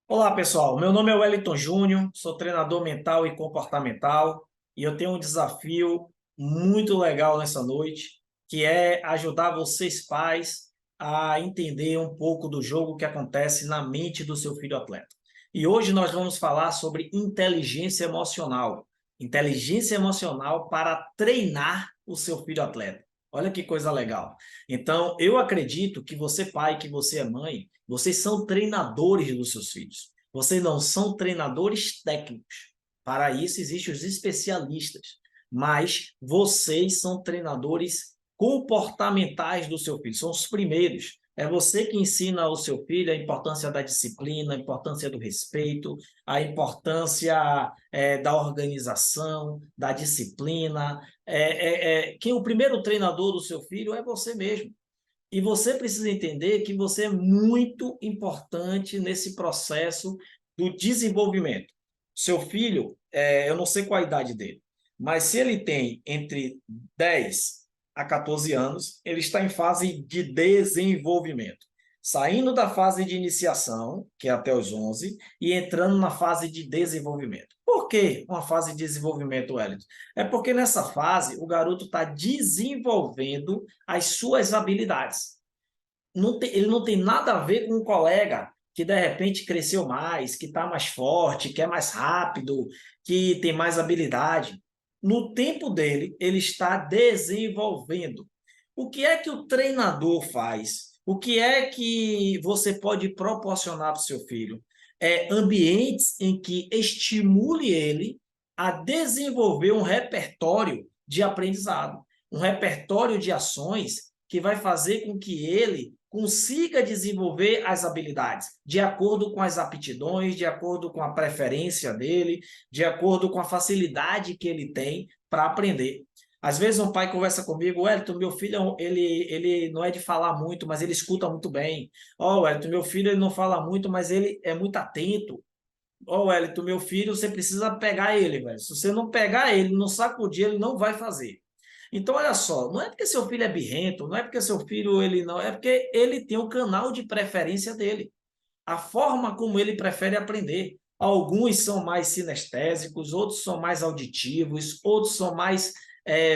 Olá, pessoal. Meu nome é Wellington Júnior, sou treinador mental e comportamental e eu tenho um desafio muito legal nessa noite, que é ajudar vocês, pais, a entender um pouco do jogo que acontece na mente do seu filho atleta. E hoje nós vamos falar sobre inteligência emocional. Inteligência emocional para treinar o seu filho atleta. Olha que coisa legal. Então, eu acredito que você, pai, que você é mãe, vocês são treinadores dos seus filhos. Vocês não são treinadores técnicos. Para isso existem os especialistas. Mas vocês são treinadores comportamentais do seu filho. São os primeiros. É você que ensina ao seu filho a importância da disciplina, a importância do respeito, a importância da organização, da disciplina. Quem o primeiro treinador do seu filho é você mesmo. E você precisa entender que você é muito importante nesse processo do desenvolvimento. Seu filho, eu não sei qual a idade dele, mas se ele tem entre 10 a 14 anos, ele está em fase de desenvolvimento. Saindo da fase de iniciação, que é até os 11, e entrando na fase de desenvolvimento. Por que uma fase de desenvolvimento, Wellington? É porque nessa fase o garoto está desenvolvendo as suas habilidades. Ele não tem nada a ver com um colega que de repente cresceu mais, que está mais forte, que é mais rápido, que tem mais habilidade. No tempo dele, ele está desenvolvendo. O que é que o treinador faz? O que é que você pode proporcionar para o seu filho? É ambientes em que estimule ele a desenvolver um repertório de aprendizado, um repertório de ações que vai fazer com que ele consiga desenvolver as habilidades de acordo com as aptidões, de acordo com a preferência dele, de acordo com a facilidade que ele tem para aprender. Às vezes um pai conversa comigo, Wellington, meu filho, ele não é de falar muito, mas ele escuta muito bem. Ó, Wellington, meu filho, ele não fala muito, mas ele é muito atento. Ó, Wellington, meu filho, você precisa pegar ele, velho. Se você não pegar ele, não sacudir, ele não vai fazer. Então, olha só, não é porque seu filho é birrento, não é porque seu filho ele não, é porque ele tem o canal de preferência dele, a forma como ele prefere aprender. Alguns são mais sinestésicos, outros são mais auditivos, outros são mais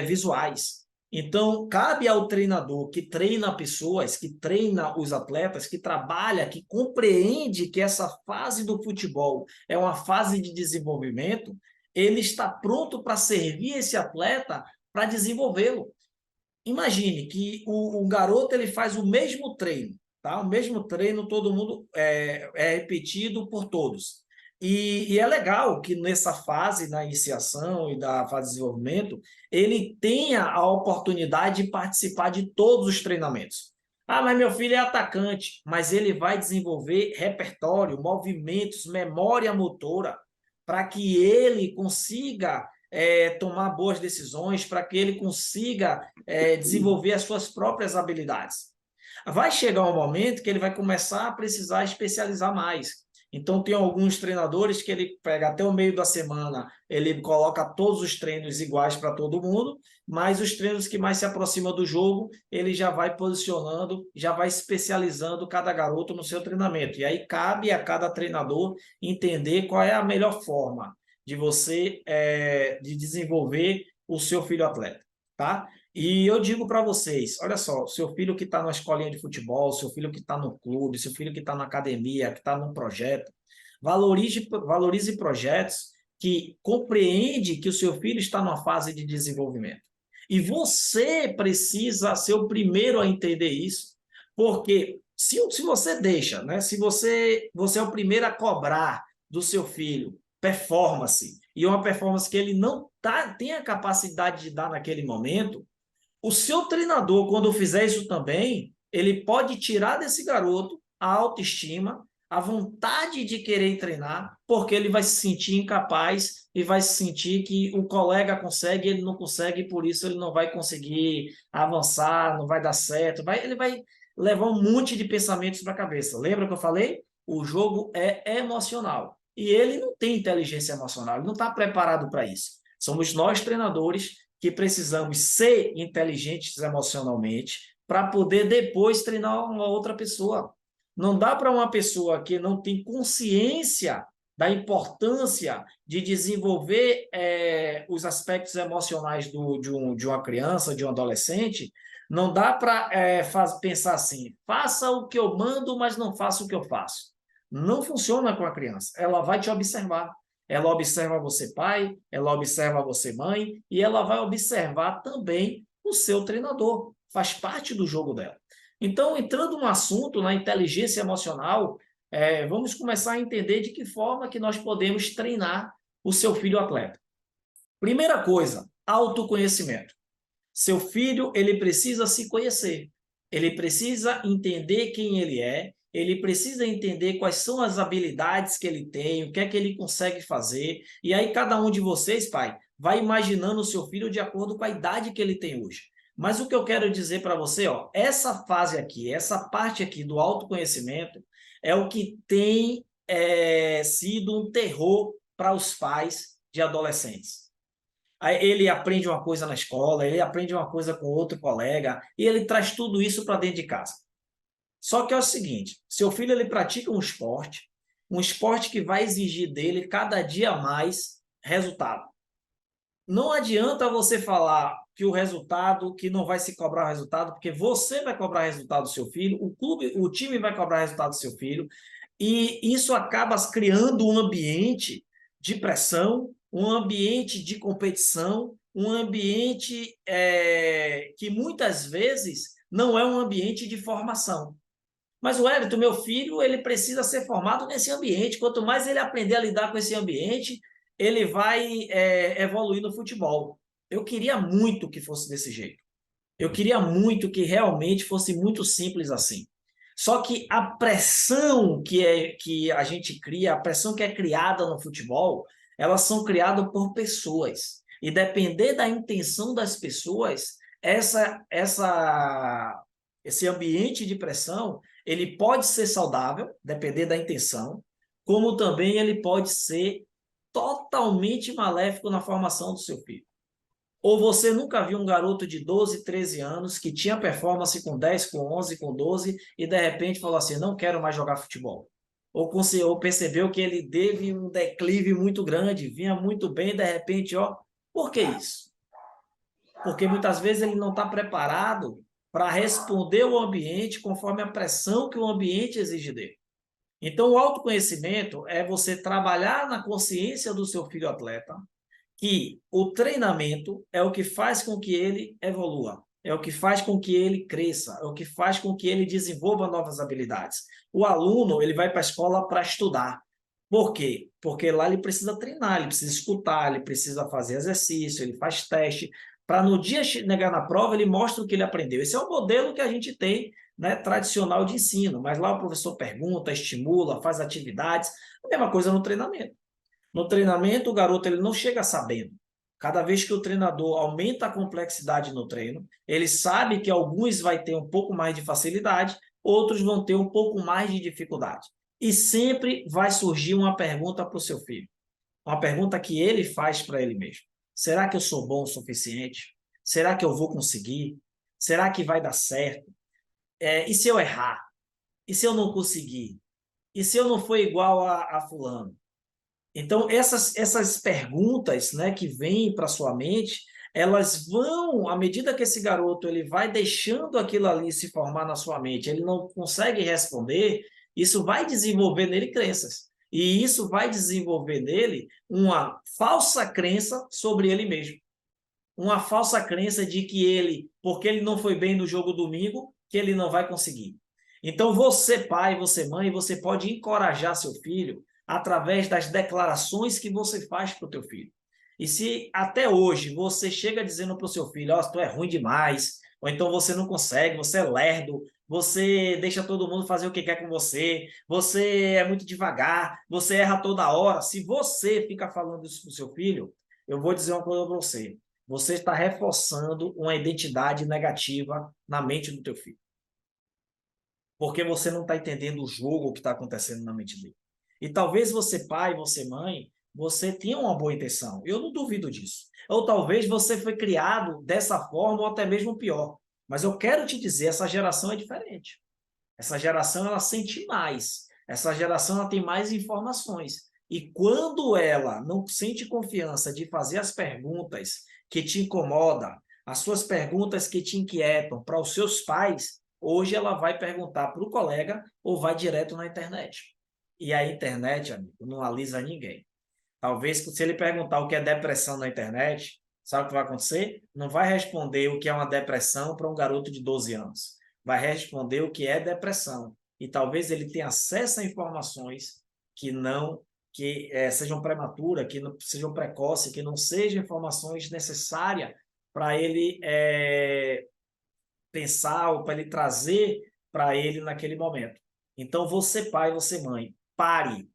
visuais. Então, cabe ao treinador que treina pessoas, que treina os atletas, que trabalha, que compreende que essa fase do futebol é uma fase de desenvolvimento, ele está pronto para servir esse atleta para desenvolvê-lo. Imagine que o garoto ele faz o mesmo treino, tá? O mesmo treino, todo mundo é repetido por todos. E é legal que nessa fase, na iniciação e da fase de desenvolvimento, ele tenha a oportunidade de participar de todos os treinamentos. Ah, mas meu filho é atacante, mas ele vai desenvolver repertório, movimentos, memória motora, para que ele consiga tomar boas decisões, para que ele consiga desenvolver as suas próprias habilidades. Vai chegar um momento que ele vai começar a precisar especializar mais. Então, tem alguns treinadores que ele pega até o meio da semana, ele coloca todos os treinos iguais para todo mundo, mas os treinos que mais se aproximam do jogo, ele já vai posicionando, já vai especializando cada garoto no seu treinamento. E aí cabe a cada treinador entender qual é a melhor forma de você de desenvolver o seu filho atleta, tá? E eu digo para vocês, olha só, seu filho que está na escolinha de futebol, seu filho que está no clube, seu filho que está na academia, que está num projeto, valorize projetos que compreende que o seu filho está numa fase de desenvolvimento. E você precisa ser o primeiro a entender isso, porque se você deixa, né, se você é o primeiro a cobrar do seu filho performance, e uma performance que ele não tem a capacidade de dar naquele momento, o seu treinador, quando fizer isso também, ele pode tirar desse garoto a autoestima, a vontade de querer treinar, porque ele vai se sentir incapaz e vai se sentir que o colega consegue, ele não consegue, e por isso ele não vai conseguir avançar, não vai dar certo, ele vai levar um monte de pensamentos para a cabeça. Lembra que eu falei? O jogo é emocional. E ele não tem inteligência emocional, ele não está preparado para isso. Somos nós, treinadores, que precisamos ser inteligentes emocionalmente para poder depois treinar uma outra pessoa. Não dá para uma pessoa que não tem consciência da importância de desenvolver os aspectos emocionais de uma criança, de um adolescente, não dá para pensar assim, faça o que eu mando, mas não faça o que eu faço. Não funciona com a criança. Ela vai te observar. Ela observa você pai, ela observa você mãe, e ela vai observar também o seu treinador. Faz parte do jogo dela. Então, entrando no assunto, na inteligência emocional, vamos começar a entender de que forma que nós podemos treinar o seu filho atleta. Primeira coisa, autoconhecimento. Seu filho, ele precisa se conhecer. Ele precisa entender quem ele precisa entender quais são as habilidades que ele tem, o que é que ele consegue fazer. E aí cada um de vocês, pai, vai imaginando o seu filho de acordo com a idade que ele tem hoje. Mas o que eu quero dizer para você, ó, essa fase aqui, essa parte aqui do autoconhecimento é o que tem sido um terror para os pais de adolescentes. Aí ele aprende uma coisa na escola, ele aprende uma coisa com outro colega, e ele traz tudo isso para dentro de casa. Só que é o seguinte, seu filho ele pratica um esporte que vai exigir dele cada dia mais resultado. Não adianta você falar que o resultado, que não vai se cobrar o resultado, porque você vai cobrar resultado do seu filho, o clube, o time vai cobrar resultado do seu filho, e isso acaba criando um ambiente de pressão, um ambiente de competição, um ambiente que muitas vezes não é um ambiente de formação. Mas o Everton, meu filho, ele precisa ser formado nesse ambiente. Quanto mais ele aprender a lidar com esse ambiente, ele vai evoluir no futebol. Eu queria muito que fosse desse jeito. Eu queria muito que realmente fosse muito simples assim. Só que a pressão que a gente cria, a pressão que é criada no futebol, elas são criadas por pessoas. E depender da intenção das pessoas, esse ambiente de pressão, ele pode ser saudável, depender da intenção, como também ele pode ser totalmente maléfico na formação do seu filho. Ou você nunca viu um garoto de 12, 13 anos que tinha performance com 10, com 11, com 12 e de repente falou assim, não quero mais jogar futebol. Ou percebeu que ele teve um declive muito grande, vinha muito bem, de repente, ó, por que isso? Porque muitas vezes ele não está preparado para responder ao ambiente conforme a pressão que o ambiente exige dele. Então, o autoconhecimento é você trabalhar na consciência do seu filho atleta, que o treinamento é o que faz com que ele evolua, é o que faz com que ele cresça, é o que faz com que ele desenvolva novas habilidades. O aluno, ele vai para a escola para estudar. Por quê? Porque lá ele precisa treinar, ele precisa escutar, ele precisa fazer exercício, ele faz teste, para no dia chegar na prova ele mostra o que ele aprendeu. Esse é o modelo que a gente tem, né, tradicional de ensino, mas lá o professor pergunta, estimula, faz atividades, a mesma coisa no treinamento. No treinamento, o garoto ele não chega sabendo. Cada vez que o treinador aumenta a complexidade no treino, ele sabe que alguns vai ter um pouco mais de facilidade, outros vão ter um pouco mais de dificuldade. E sempre vai surgir uma pergunta para o seu filho. Uma pergunta que ele faz para ele mesmo. Será que eu sou bom o suficiente? Será que eu vou conseguir? Será que vai dar certo? E se eu errar? E se eu não conseguir? E se eu não for igual a fulano? Então, essas perguntas, né, que vêm para sua mente, elas vão, à medida que esse garoto ele vai deixando aquilo ali se formar na sua mente, ele não consegue responder, isso vai desenvolver nele crenças. E isso vai desenvolver nele uma falsa crença sobre ele mesmo. Uma falsa crença de que ele, porque ele não foi bem no jogo domingo, que ele não vai conseguir. Então, você, pai, você, mãe, você pode encorajar seu filho através das declarações que você faz para o teu filho. E se até hoje você chega dizendo para o seu filho, ó, tu é ruim demais, ou então você não consegue, você é lerdo, você deixa todo mundo fazer o que quer com você, você é muito devagar, você erra toda hora. Se você fica falando isso para o seu filho, eu vou dizer uma coisa para você. Você está reforçando uma identidade negativa na mente do teu filho. Porque você não está entendendo o jogo que está acontecendo na mente dele. E talvez você, pai, você, mãe, você tinha uma boa intenção. Eu não duvido disso. Ou talvez você foi criado dessa forma ou até mesmo pior. Mas eu quero te dizer, essa geração é diferente. Essa geração, ela sente mais. Essa geração, ela tem mais informações. E quando ela não sente confiança de fazer as perguntas que te incomodam, as suas perguntas que te inquietam para os seus pais, hoje ela vai perguntar para o colega ou vai direto na internet. E a internet, amigo, não alisa ninguém. Talvez, se ele perguntar o que é depressão na internet, sabe o que vai acontecer? Não vai responder o que é uma depressão para um garoto de 12 anos. Vai responder o que é depressão. E talvez ele tenha acesso a informações que não sejam prematuras, que não sejam precoces, que não sejam informações necessárias para ele pensar ou para ele trazer para ele naquele momento. Então, você pai, você mãe, pare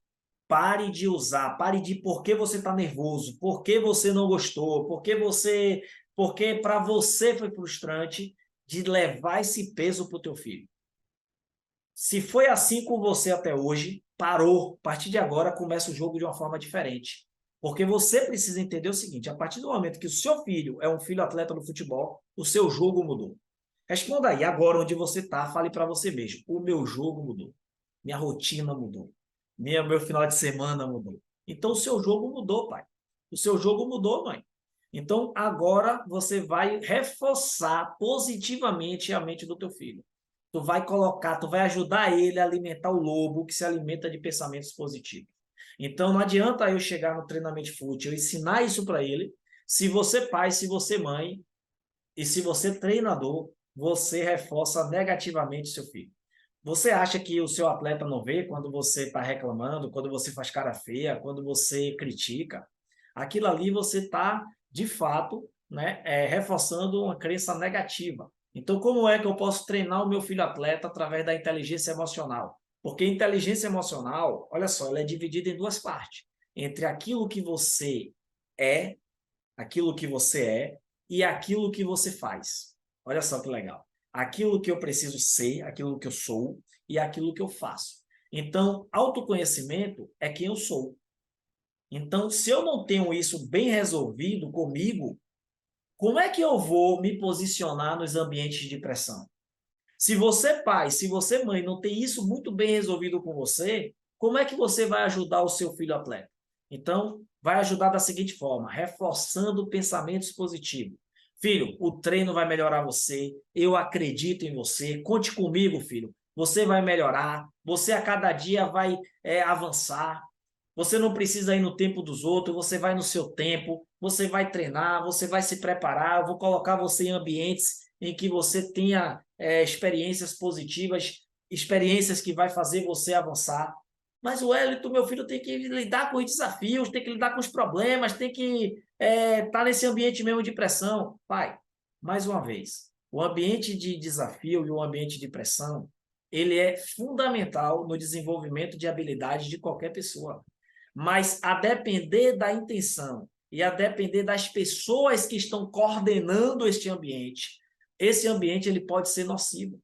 de usar, pare de por que você está nervoso, por que você não gostou, porque para você foi frustrante de levar esse peso para o teu filho. Se foi assim com você até hoje, parou. A partir de agora começa o jogo de uma forma diferente. Porque você precisa entender o seguinte, a partir do momento que o seu filho é um filho atleta do futebol, o seu jogo mudou. Responda aí, agora onde você está, fale para você mesmo. O meu jogo mudou. Minha rotina mudou. Meu final de semana mudou. Então, o seu jogo mudou, pai. O seu jogo mudou, mãe. Então, agora você vai reforçar positivamente a mente do teu filho. Tu vai colocar, tu vai ajudar ele a alimentar o lobo que se alimenta de pensamentos positivos. Então, não adianta eu chegar no treinamento fútil, eu ensinar isso para ele, se você pai, se você mãe e se você treinador, você reforça negativamente seu filho. Você acha que o seu atleta não vê quando você está reclamando, quando você faz cara feia, quando você critica? Aquilo ali você está, de fato, né, reforçando uma crença negativa. Então, como é que eu posso treinar o meu filho atleta através da inteligência emocional? Porque inteligência emocional, olha só, ela é dividida em duas partes. Entre é, aquilo que você é e aquilo que você faz. Olha só que legal. Aquilo que eu preciso ser, aquilo que eu sou e aquilo que eu faço. Então, autoconhecimento é quem eu sou. Então, se eu não tenho isso bem resolvido comigo, como é que eu vou me posicionar nos ambientes de pressão? Se você, pai, se você, mãe, não tem isso muito bem resolvido com você, como é que você vai ajudar o seu filho atleta? Então, vai ajudar da seguinte forma, reforçando pensamentos positivos. Filho, o treino vai melhorar você, eu acredito em você, conte comigo, filho. Você vai melhorar, você a cada dia vai avançar. Você não precisa ir no tempo dos outros, você vai no seu tempo, você vai treinar, você vai se preparar. Eu vou colocar você em ambientes em que você tenha experiências positivas, experiências que vai fazer você avançar. Mas o Wellington, meu filho, tem que lidar com os desafios, tem que lidar com os problemas, tem que estar nesse ambiente mesmo de pressão. Pai, mais uma vez, o ambiente de desafio e o ambiente de pressão, ele é fundamental no desenvolvimento de habilidades de qualquer pessoa. Mas a depender da intenção e a depender das pessoas que estão coordenando este ambiente, esse ambiente ele pode ser nocivo.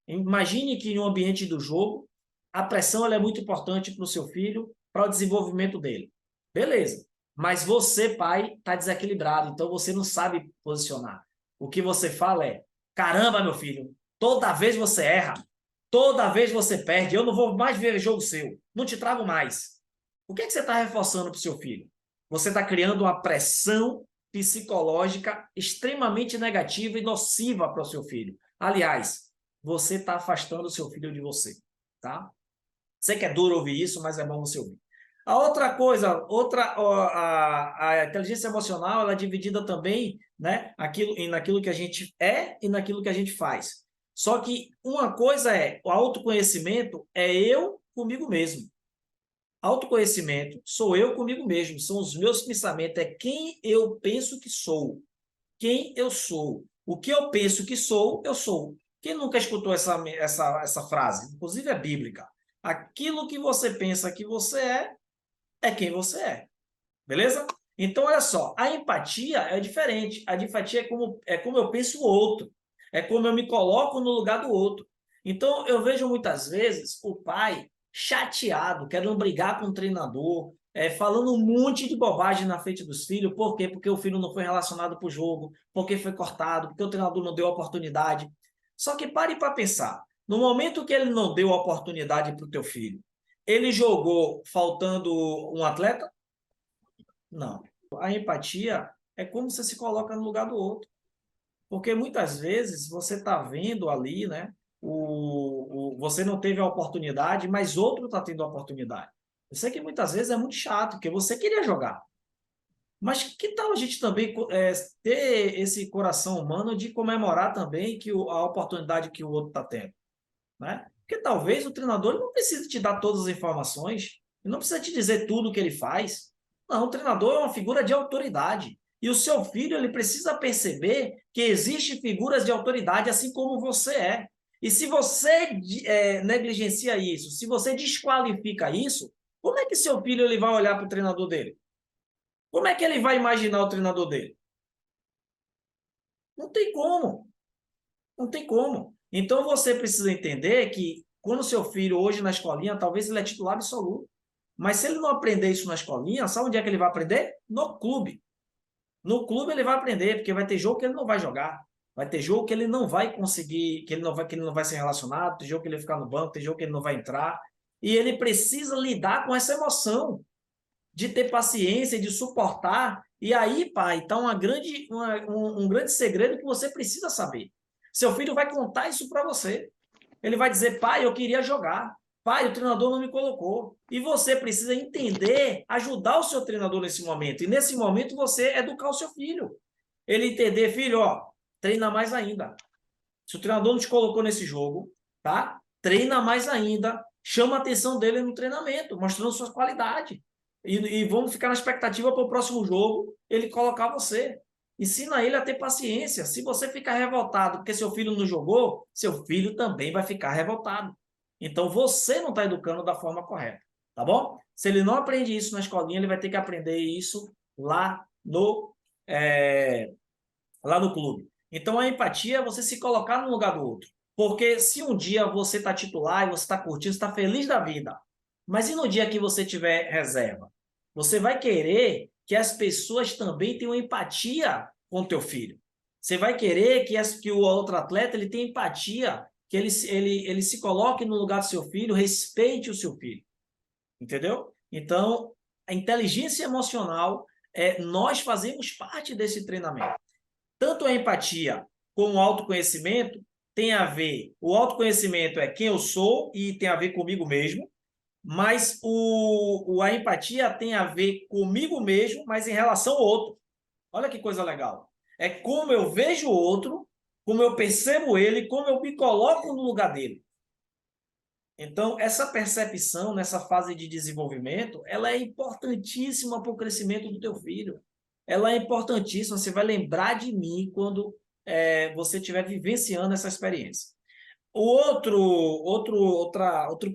Imagine que em um ambiente do jogo, a pressão ela é muito importante para o seu filho, para o desenvolvimento dele. Beleza. Mas você, pai, está desequilibrado, então você não sabe posicionar. O que você fala é, caramba, meu filho, toda vez você erra, toda vez você perde, eu não vou mais ver jogo seu, não te trago mais. O que é que você está reforçando para o seu filho? Você está criando uma pressão psicológica extremamente negativa e nociva para o seu filho. Aliás, você está afastando o seu filho de você, tá? Sei que é duro ouvir isso, mas é bom você ouvir. A outra coisa, a inteligência emocional, ela é dividida também, né, naquilo que a gente é e naquilo que a gente faz. Só que uma coisa é, o autoconhecimento é eu comigo mesmo. Autoconhecimento sou eu comigo mesmo, são os meus pensamentos, é quem eu penso que sou. Quem eu sou. O que eu penso que sou, eu sou. Quem nunca escutou essa frase? Inclusive é bíblica. Aquilo que você pensa que você é quem você é. Beleza? Então, olha só, a empatia é diferente. A empatia é como eu penso o outro. É como eu me coloco no lugar do outro. Então, eu vejo muitas vezes o pai chateado, querendo brigar com o treinador, falando um monte de bobagem na frente dos filhos. Por quê? Porque o filho não foi relacionado para o jogo, porque foi cortado, porque o treinador não deu oportunidade. Só que pare para pensar. No momento que ele não deu oportunidade para o teu filho, ele jogou faltando um atleta? Não. A empatia é como você se coloca no lugar do outro. Porque muitas vezes você está vendo ali, né? Você não teve a oportunidade, mas outro está tendo a oportunidade. Eu sei que muitas vezes é muito chato, porque você queria jogar. Mas que tal a gente também ter esse coração humano de comemorar também a oportunidade que o outro está tendo, né? Porque talvez o treinador não precise te dar todas as informações, ele não precisa te dizer tudo o que ele faz. Não, o treinador é uma figura de autoridade. E o seu filho ele precisa perceber que existem figuras de autoridade assim como você é. E se você negligencia isso, se você desqualifica isso, como é que seu filho ele vai olhar para o treinador dele? Como é que ele vai imaginar o treinador dele? Não tem como. Não tem como. Então você precisa entender que quando seu filho hoje na escolinha, talvez ele é titular absoluto. Mas se ele não aprender isso na escolinha, sabe onde é que ele vai aprender? No clube. No clube ele vai aprender, porque vai ter jogo que ele não vai jogar. Vai ter jogo que ele não vai conseguir, que ele não vai ser relacionado, tem jogo que ele vai ficar no banco, tem jogo que ele não vai entrar. E ele precisa lidar com essa emoção de ter paciência, de suportar. E aí, pai, está um grande segredo que você precisa saber. Seu filho vai contar isso para você. Ele vai dizer, pai, eu queria jogar. Pai, o treinador não me colocou. E você precisa entender, ajudar o seu treinador nesse momento. E nesse momento você educar o seu filho. Ele entender, filho, ó, treina mais ainda. Se o treinador não te colocou nesse jogo, tá? Treina mais ainda, chama a atenção dele no treinamento, mostrando suas qualidades. E vamos ficar na expectativa para o próximo jogo ele colocar você. Ensina ele a ter paciência. Se você ficar revoltado porque seu filho não jogou, seu filho também vai ficar revoltado. Então você não está educando da forma correta, tá bom? Se ele não aprende isso na escolinha, ele vai ter que aprender isso lá é, lá no clube. Então, a empatia é você se colocar no lugar do outro. Porque se um dia você está titular e você está curtindo, está feliz da vida, mas e no dia que você tiver reserva? Você vai querer que as pessoas também tenham empatia com o teu filho. Você vai querer que o outro atleta ele tenha empatia, que ele se coloque no lugar do seu filho, respeite o seu filho. Entendeu? Então, a inteligência emocional, nós fazemos parte desse treinamento. Tanto a empatia como o autoconhecimento tem a ver, o autoconhecimento é quem eu sou e tem a ver comigo mesmo, mas a empatia tem a ver comigo mesmo, mas em relação ao outro. Olha que coisa legal. É como eu vejo o outro, como eu percebo ele, como eu me coloco no lugar dele. Então, essa percepção nessa fase de desenvolvimento, ela é importantíssima para o crescimento do teu filho. Ela é importantíssima, você vai lembrar de mim quando você estiver vivenciando essa experiência. Outro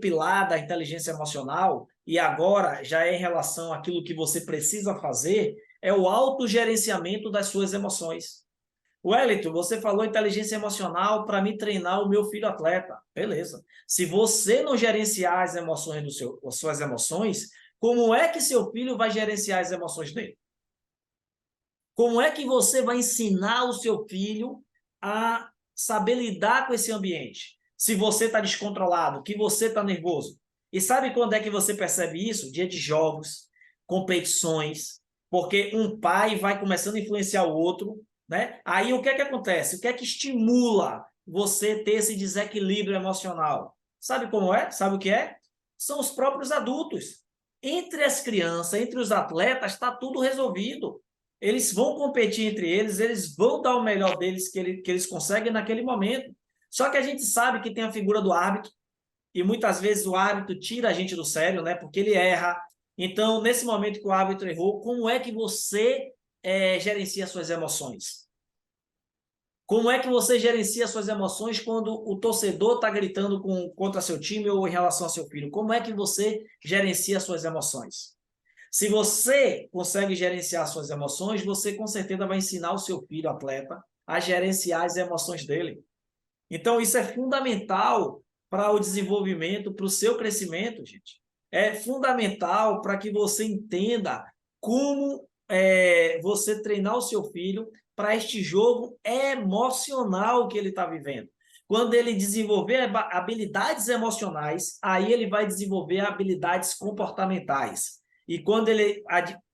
pilar da inteligência emocional, e agora já é em relação àquilo que você precisa fazer, é o autogerenciamento das suas emoções. Wellington, você falou inteligência emocional para me treinar o meu filho atleta. Beleza. Se você não gerenciar as suas emoções, como é que seu filho vai gerenciar as emoções dele? Como é que você vai ensinar o seu filho a saber lidar com esse ambiente? Se você está descontrolado, que você está nervoso. E sabe quando é que você percebe isso? Dia de jogos, competições, porque um pai vai começando a influenciar o outro, né? Aí o que é que acontece? O que é que estimula você ter esse desequilíbrio emocional? Sabe como é? Sabe o que é? São os próprios adultos. Entre as crianças, entre os atletas, está tudo resolvido. Eles vão competir entre eles vão dar o melhor deles que eles conseguem naquele momento. Só que a gente sabe que tem a figura do árbitro, e muitas vezes o árbitro tira a gente do sério, né? Porque ele erra. Então, nesse momento que o árbitro errou, como é que você gerencia suas emoções? Como é que você gerencia suas emoções quando o torcedor está gritando contra seu time ou em relação ao seu filho? Como é que você gerencia suas emoções? Se você consegue gerenciar suas emoções, você com certeza vai ensinar o seu filho atleta a gerenciar as emoções dele. Então, isso é fundamental para o desenvolvimento, para o seu crescimento, gente. É fundamental para que você entenda como você treinar o seu filho para este jogo emocional que ele está vivendo. Quando ele desenvolver habilidades emocionais, aí ele vai desenvolver habilidades comportamentais. E quando ele...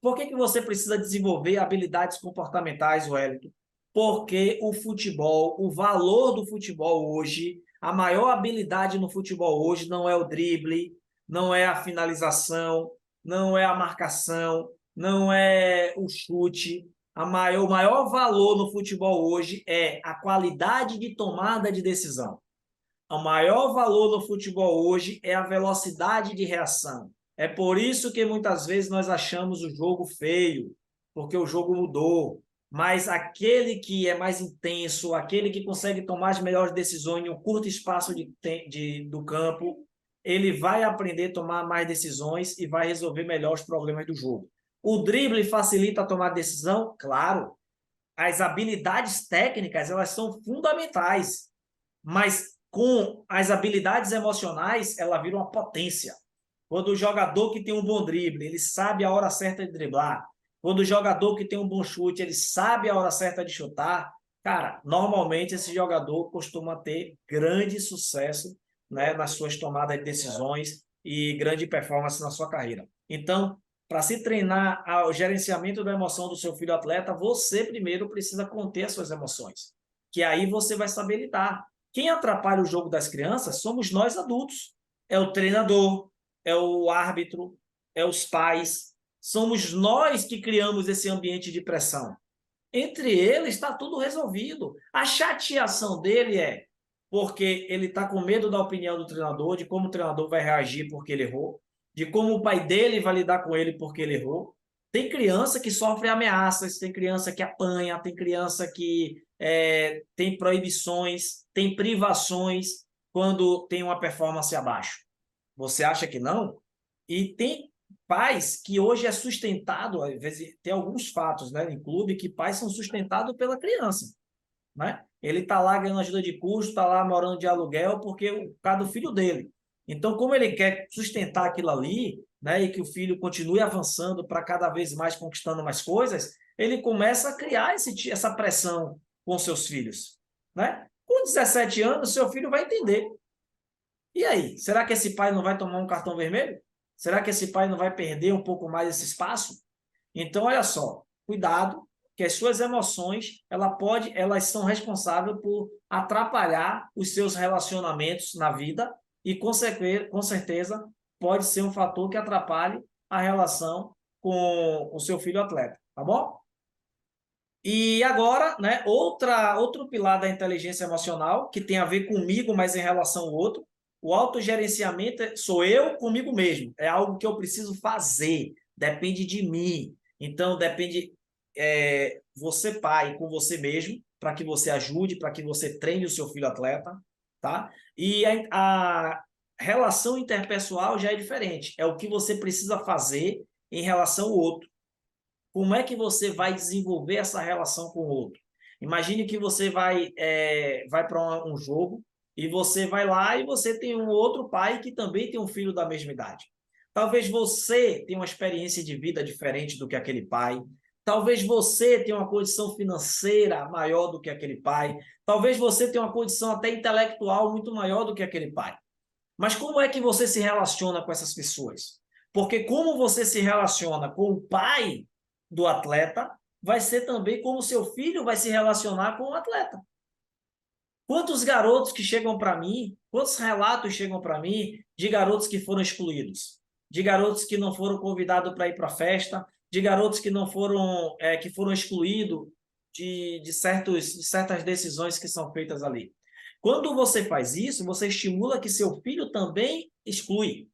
Por que você precisa desenvolver habilidades comportamentais, Wellington? Porque o futebol, o valor do futebol hoje, a maior habilidade no futebol hoje não é o drible, não é a finalização, não é a marcação, não é o chute. O maior valor no futebol hoje é a qualidade de tomada de decisão. O maior valor no futebol hoje é a velocidade de reação. É por isso que muitas vezes nós achamos o jogo feio, porque o jogo mudou. Mas aquele que é mais intenso, aquele que consegue tomar as melhores decisões em um curto espaço do campo, ele vai aprender a tomar mais decisões e vai resolver melhor os problemas do jogo. O drible facilita a tomar decisão? Claro. As habilidades técnicas, elas são fundamentais, mas com as habilidades emocionais, ela vira uma potência. Quando o jogador que tem um bom drible, ele sabe a hora certa de driblar. Quando o jogador que tem um bom chute, ele sabe a hora certa de chutar. Cara, normalmente esse jogador costuma ter grande sucesso, né, nas suas tomadas de decisões e grande performance na sua carreira. Então, para se treinar o gerenciamento da emoção do seu filho atleta, você primeiro precisa conter as suas emoções, que aí você vai saber lidar. Quem atrapalha o jogo das crianças somos nós adultos. É o treinador, é o árbitro, é os pais. Somos nós que criamos esse ambiente de pressão. Entre eles está tudo resolvido. A chateação dele é porque ele está com medo da opinião do treinador, de como o treinador vai reagir porque ele errou, de como o pai dele vai lidar com ele porque ele errou. Tem criança que sofre ameaças, tem criança que apanha, tem criança que tem proibições, tem privações quando tem uma performance abaixo. Você acha que não? E tem pais que hoje é sustentado, às vezes tem alguns fatos, né, em clube que pais são sustentados pela criança, né? Ele está lá ganhando ajuda de custo, está lá morando de aluguel porque por causa do filho dele. Então, como ele quer sustentar aquilo ali, né, e que o filho continue avançando para cada vez mais conquistando mais coisas, ele começa a criar essa pressão com seus filhos, né? Com 17 anos, seu filho vai entender. E aí, será que esse pai não vai tomar um cartão vermelho? Será que esse pai não vai perder um pouco mais esse espaço? Então, olha só, cuidado, que as suas emoções, elas são responsáveis por atrapalhar os seus relacionamentos na vida e, com certeza, pode ser um fator que atrapalhe a relação com o seu filho atleta, tá bom? E agora, né, outro pilar da inteligência emocional, que tem a ver comigo, mas em relação ao outro, o autogerenciamento sou eu comigo mesmo, é algo que eu preciso fazer, depende de mim. Então, depende você, pai, com você mesmo, para que você ajude, para que você treine o seu filho atleta, tá? E a relação interpessoal já é diferente, é o que você precisa fazer em relação ao outro. Como é que você vai desenvolver essa relação com o outro? Imagine que você vai para um jogo e você vai lá e você tem um outro pai que também tem um filho da mesma idade. Talvez você tenha uma experiência de vida diferente do que aquele pai. Talvez você tenha uma condição financeira maior do que aquele pai. Talvez você tenha uma condição até intelectual muito maior do que aquele pai. Mas como é que você se relaciona com essas pessoas? Porque como você se relaciona com o pai do atleta, vai ser também como seu filho vai se relacionar com o atleta. Quantos garotos que chegam para mim, quantos relatos chegam para mim de garotos que foram excluídos, de garotos que não foram convidados para ir para a festa, de garotos que não foram, que foram excluídos de certas decisões que são feitas ali. Quando você faz isso, você estimula que seu filho também exclui.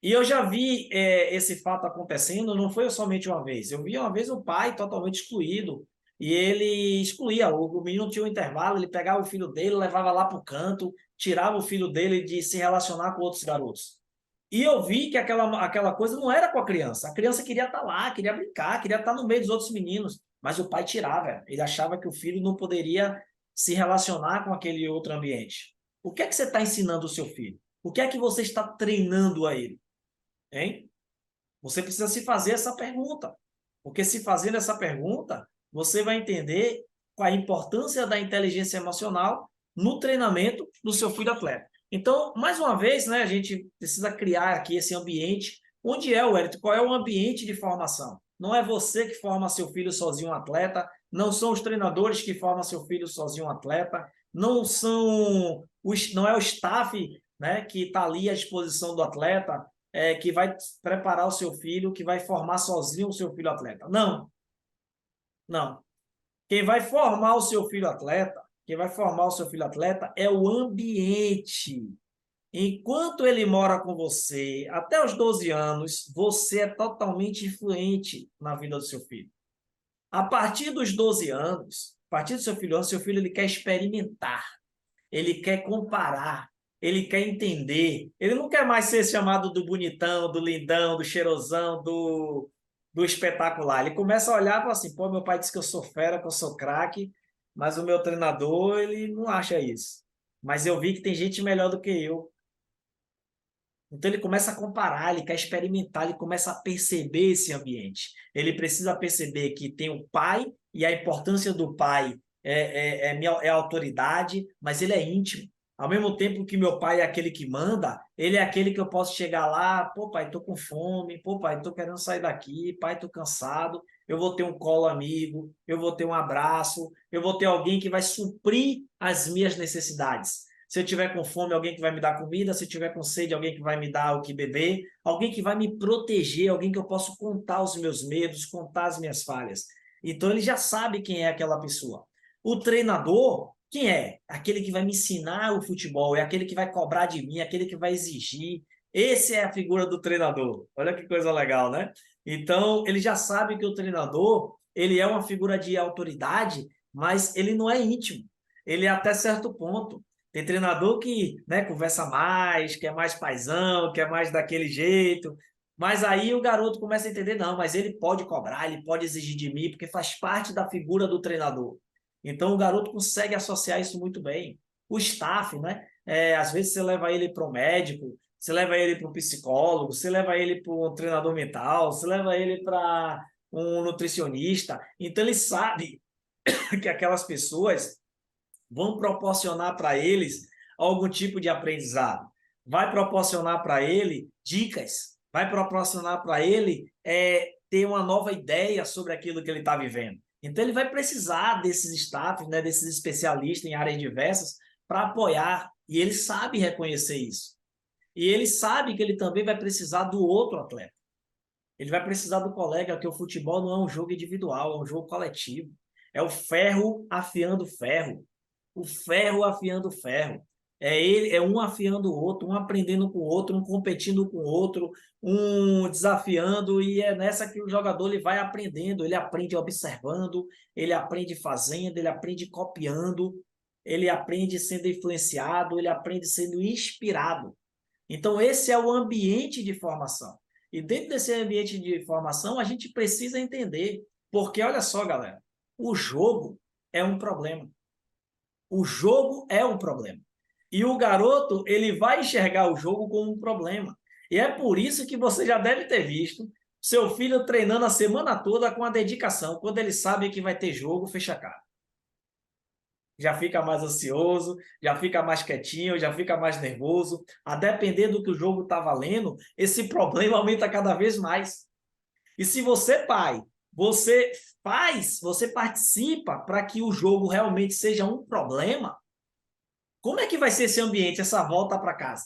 E eu já vi esse fato acontecendo, não foi somente uma vez. Eu vi uma vez o pai totalmente excluído, e ele excluía. O menino tinha um intervalo, ele pegava o filho dele, levava lá para o canto, tirava o filho dele de se relacionar com outros garotos. E eu vi que aquela coisa não era com a criança. A criança queria estar lá, queria brincar, queria estar no meio dos outros meninos, mas o pai tirava. Ele achava que o filho não poderia se relacionar com aquele outro ambiente. O que é que você está ensinando o seu filho? O que é que você está treinando a ele? Hein? Você precisa se fazer essa pergunta, porque se fazendo essa pergunta, você vai entender qual a importância da inteligência emocional no treinamento do seu filho atleta. Então, mais uma vez, né, a gente precisa criar aqui esse ambiente. Onde é, Wellington? Qual é o ambiente de formação? Não é você que forma seu filho sozinho um atleta, não são os treinadores que formam seu filho sozinho um atleta, não é o staff, né, que está ali à disposição do atleta, que vai preparar o seu filho, que vai formar sozinho o seu filho atleta. Não, não. Quem vai formar o seu filho atleta, quem vai formar o seu filho atleta é o ambiente. Enquanto ele mora com você, até os 12 anos, você é totalmente influente na vida do seu filho. A partir dos 12 anos, a partir do seu filho ele quer experimentar, ele quer comparar, ele quer entender. Ele não quer mais ser chamado do bonitão, do lindão, do cheirosão, do espetacular. Ele começa a olhar e fala assim, pô, meu pai disse que eu sou fera, que eu sou craque, mas o meu treinador, ele não acha isso. Mas eu vi que tem gente melhor do que eu. Então ele começa a comparar, ele quer experimentar, ele começa a perceber esse ambiente. Ele precisa perceber que tem o pai e a importância do pai é a autoridade, mas ele é íntimo. Ao mesmo tempo que meu pai é aquele que manda, ele é aquele que eu posso chegar lá, pô pai, tô com fome, pô pai, tô querendo sair daqui, pai, tô cansado, eu vou ter um colo amigo, eu vou ter um abraço, eu vou ter alguém que vai suprir as minhas necessidades. Se eu tiver com fome, alguém que vai me dar comida. Se eu tiver com sede, alguém que vai me dar o que beber. Alguém que vai me proteger, alguém que eu posso contar os meus medos, contar as minhas falhas. Então, ele já sabe quem é aquela pessoa. O treinador, quem é? Aquele que vai me ensinar o futebol, é aquele que vai cobrar de mim, é aquele que vai exigir. Essa é a figura do treinador. Olha que coisa legal, né? Então, ele já sabe que o treinador, ele é uma figura de autoridade, mas ele não é íntimo. Ele é até certo ponto. Tem treinador que, né, conversa mais, quer mais paizão, quer mais daquele jeito. Mas aí o garoto começa a entender, não, mas ele pode cobrar, ele pode exigir de mim, porque faz parte da figura do treinador. Então o garoto consegue associar isso muito bem. O staff, né? Às vezes você leva ele para o médico, você leva ele para um psicólogo, você leva ele para um treinador mental, você leva ele para um nutricionista. Então ele sabe que aquelas pessoas vão proporcionar para eles algum tipo de aprendizado, vai proporcionar para ele dicas, vai proporcionar para ele ter uma nova ideia sobre aquilo que ele está vivendo. Então, ele vai precisar desses staffs, né, desses especialistas em áreas diversas para apoiar, e ele sabe reconhecer isso. E ele sabe que ele também vai precisar do outro atleta. Ele vai precisar do colega, que o futebol não é um jogo individual, é um jogo coletivo. É o ferro afiando ferro. O ferro afiando ferro. É um afiando o outro, um aprendendo com o outro, um competindo com o outro, um desafiando, e é nessa que o jogador ele vai aprendendo, ele aprende observando, ele aprende fazendo, ele aprende copiando, ele aprende sendo influenciado, ele aprende sendo inspirado. Então, esse é o ambiente de formação. E dentro desse ambiente de formação, a gente precisa entender, porque olha só, galera, o jogo é um problema. O jogo é um problema. E o garoto, ele vai enxergar o jogo como um problema. E é por isso que você já deve ter visto seu filho treinando a semana toda com a dedicação. Quando ele sabe que vai ter jogo, fecha a cara. Já fica mais ansioso, já fica mais quietinho, já fica mais nervoso. A depender do que o jogo está valendo, esse problema aumenta cada vez mais. E se você, pai, você participa para que o jogo realmente seja um problema, como é que vai ser esse ambiente, essa volta para casa?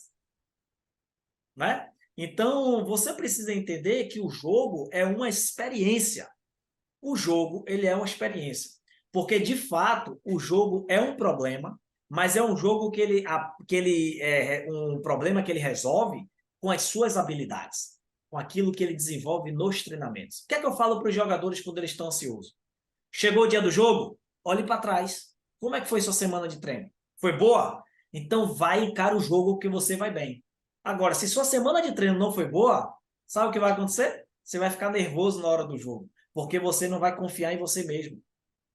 Né? Então, você precisa entender que o jogo é uma experiência. O jogo, ele é uma experiência. Porque, de fato, o jogo é um problema, mas é um jogo que ele é um problema que ele resolve com as suas habilidades, com aquilo que ele desenvolve nos treinamentos. O que é que eu falo para os jogadores quando eles estão ansiosos? Chegou o dia do jogo? Olhe para trás. Como é que foi sua semana de treino? Foi boa? Então vai e encara o jogo que você vai bem. Agora, se sua semana de treino não foi boa, sabe o que vai acontecer? Você vai ficar nervoso na hora do jogo, porque você não vai confiar em você mesmo.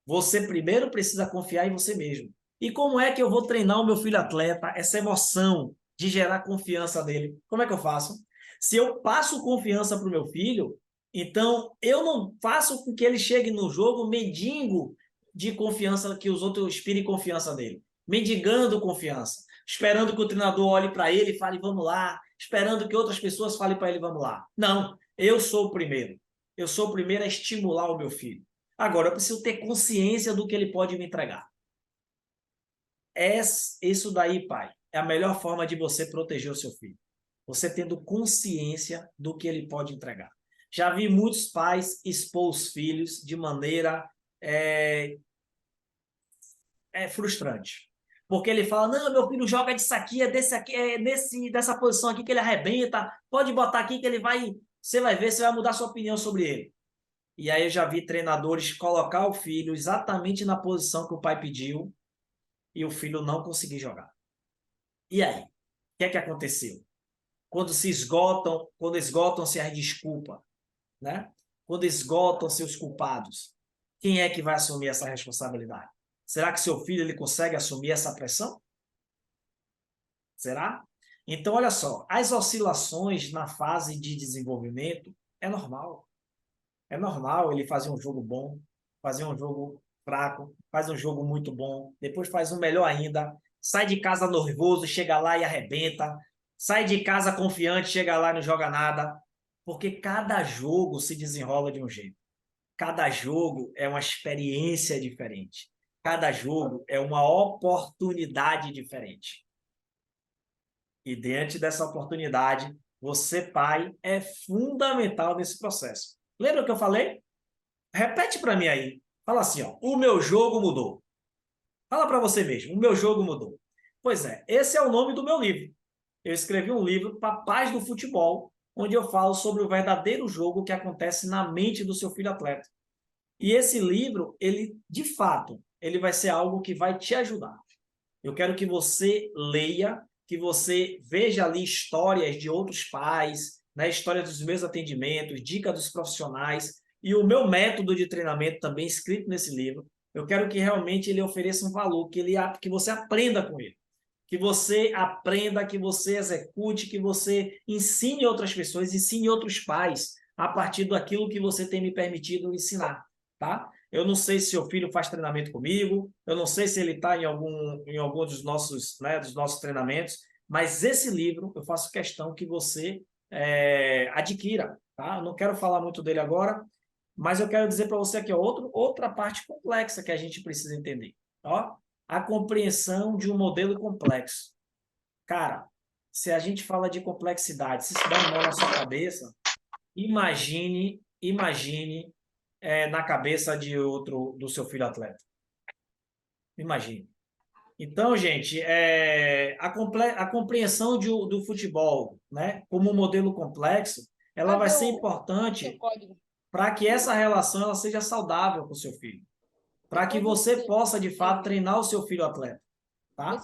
Você primeiro precisa confiar em você mesmo. E como é que eu vou treinar o meu filho atleta, essa emoção de gerar confiança nele? Como é que eu faço? Se eu passo confiança para o meu filho, então eu não faço com que ele chegue no jogo mendigo de confiança, que os outros inspirem confiança nele. mendigando confiança, esperando que o treinador olhe para ele e fale, vamos lá, esperando que outras pessoas falem para ele, vamos lá. Não, eu sou o primeiro. Eu sou o primeiro a estimular o meu filho. Agora, eu preciso ter consciência do que ele pode me entregar. Isso daí, pai, é a melhor forma de você proteger o seu filho. Você tendo consciência do que ele pode entregar. Já vi muitos pais expor os filhos de maneira frustrante. Porque ele fala, não, meu filho joga disso aqui, é desse aqui, dessa posição aqui que ele arrebenta, pode botar aqui que ele vai, você vai ver, você vai mudar sua opinião sobre ele. E aí eu já vi treinadores colocar o filho exatamente na posição que o pai pediu e o filho não conseguir jogar. E aí? O que é que aconteceu? Quando esgotam-se as desculpas, né? Quando esgotam-se os culpados, quem é que vai assumir essa responsabilidade? Será que seu filho ele consegue assumir essa pressão? Será? Então, olha só, as oscilações na fase de desenvolvimento é normal. É normal ele fazer um jogo bom, fazer um jogo fraco, faz um jogo muito bom, depois faz um melhor ainda, sai de casa nervoso, chega lá e arrebenta, sai de casa confiante, chega lá e não joga nada, porque cada jogo se desenrola de um jeito. Cada jogo é uma experiência diferente. Cada jogo é uma oportunidade diferente. E diante dessa oportunidade, você, pai, é fundamental nesse processo. Lembra o que eu falei? Repete para mim aí. Fala assim, ó, o meu jogo mudou. Fala para você mesmo, o meu jogo mudou. Pois é, esse é o nome do meu livro. Eu escrevi um livro, Papais do Futebol, onde eu falo sobre o verdadeiro jogo que acontece na mente do seu filho atleta. E esse livro, ele, de fato, ele vai ser algo que vai te ajudar. Eu quero que você leia, que você veja ali histórias de outros pais, né, história dos meus atendimentos, dicas dos profissionais e o meu método de treinamento também escrito nesse livro. Eu quero que realmente ele ofereça um valor, que você aprenda com ele. Que você aprenda, que você execute, que você ensine outras pessoas, ensine outros pais a partir daquilo que você tem me permitido ensinar, tá? Eu não sei se seu filho faz treinamento comigo, eu não sei se ele está em algum dos nossos, né, dos nossos treinamentos, mas esse livro eu faço questão que você adquira, tá? Eu não quero falar muito dele agora, mas eu quero dizer para você aqui, ó, outra parte complexa que a gente precisa entender. Ó, a compreensão de um modelo complexo. Cara, se a gente fala de complexidade, se isso dá um nó na sua cabeça, imagine na cabeça do seu filho atleta. Imagine. Então, gente, a compreensão do futebol, né, como um modelo complexo, ela vai ser importante para que essa relação ela seja saudável com o seu filho. Para que você possa, de fato, treinar o seu filho atleta. Tá?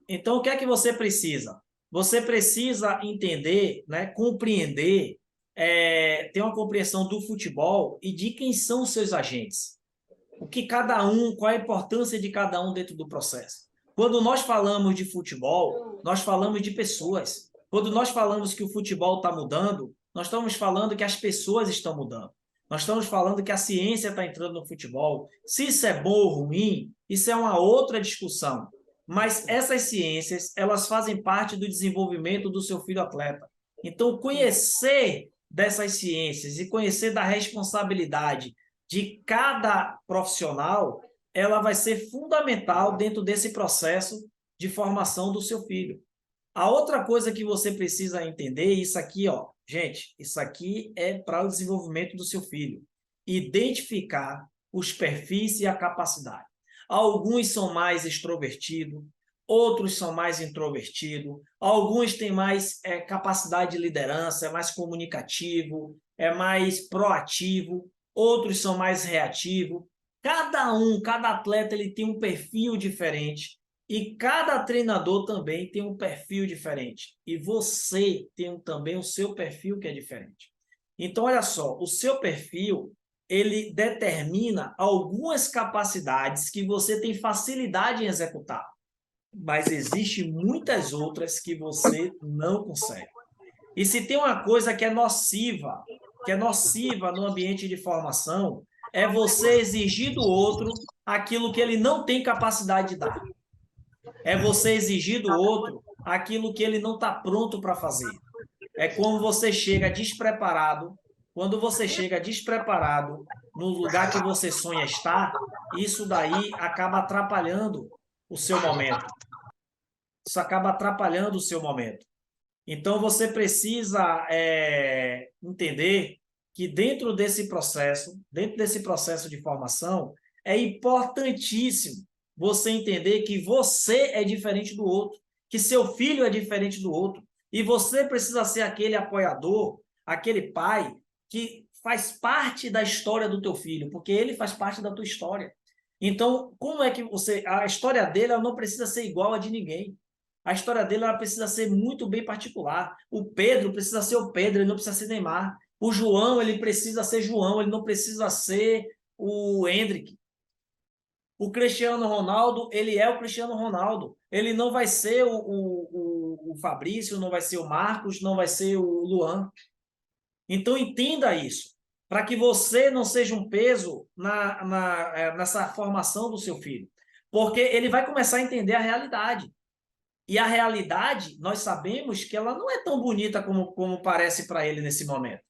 Então, o que é que você precisa? Você precisa entender, né, compreender, ter uma compreensão do futebol e de quem são os seus agentes. Qual a importância de cada um dentro do processo. Quando nós falamos de futebol, nós falamos de pessoas. Quando nós falamos que o futebol está mudando, nós estamos falando que as pessoas estão mudando. Nós estamos falando que a ciência está entrando no futebol. Se isso é bom ou ruim, isso é uma outra discussão. Mas essas ciências, elas fazem parte do desenvolvimento do seu filho atleta. Então, conhecer dessas ciências e conhecer da responsabilidade de cada profissional, ela vai ser fundamental dentro desse processo de formação do seu filho. A outra coisa que você precisa entender, isso aqui, ó, gente, isso aqui é para o desenvolvimento do seu filho. Identificar os perfis e a capacidade. Alguns são mais extrovertidos, outros são mais introvertidos, alguns têm mais capacidade de liderança, é mais comunicativo, é mais proativo, outros são mais reativos. Cada atleta ele tem um perfil diferente e cada treinador também tem um perfil diferente. E você tem também o seu perfil que é diferente. Então, olha só, o seu perfil ele determina algumas capacidades que você tem facilidade em executar, mas existem muitas outras que você não consegue. E se tem uma coisa que é nociva no ambiente de formação, é você exigir do outro aquilo que ele não tem capacidade de dar. É você exigir do outro aquilo que ele não está pronto para fazer. É como você chega despreparado. Quando você chega despreparado no lugar que você sonha estar, isso daí acaba atrapalhando o seu momento. Isso acaba atrapalhando o seu momento. Então, você precisa entender que dentro desse processo de formação, é importantíssimo você entender que você é diferente do outro, que seu filho é diferente do outro, e você precisa ser aquele apoiador, aquele pai que faz parte da história do teu filho, porque ele faz parte da tua história. Então, como é que a história dele ela não precisa ser igual a de ninguém. A história dele ela precisa ser muito bem particular. O Pedro precisa ser o Pedro, ele não precisa ser Neymar. O João, ele precisa ser João, ele não precisa ser o Hendrick. O Cristiano Ronaldo, ele é o Cristiano Ronaldo. Ele não vai ser o Fabrício, não vai ser o Marcos, não vai ser o Luan. Então, entenda isso, para que você não seja um peso nessa formação do seu filho. Porque ele vai começar a entender a realidade. E a realidade, nós sabemos que ela não é tão bonita como parece para ele nesse momento.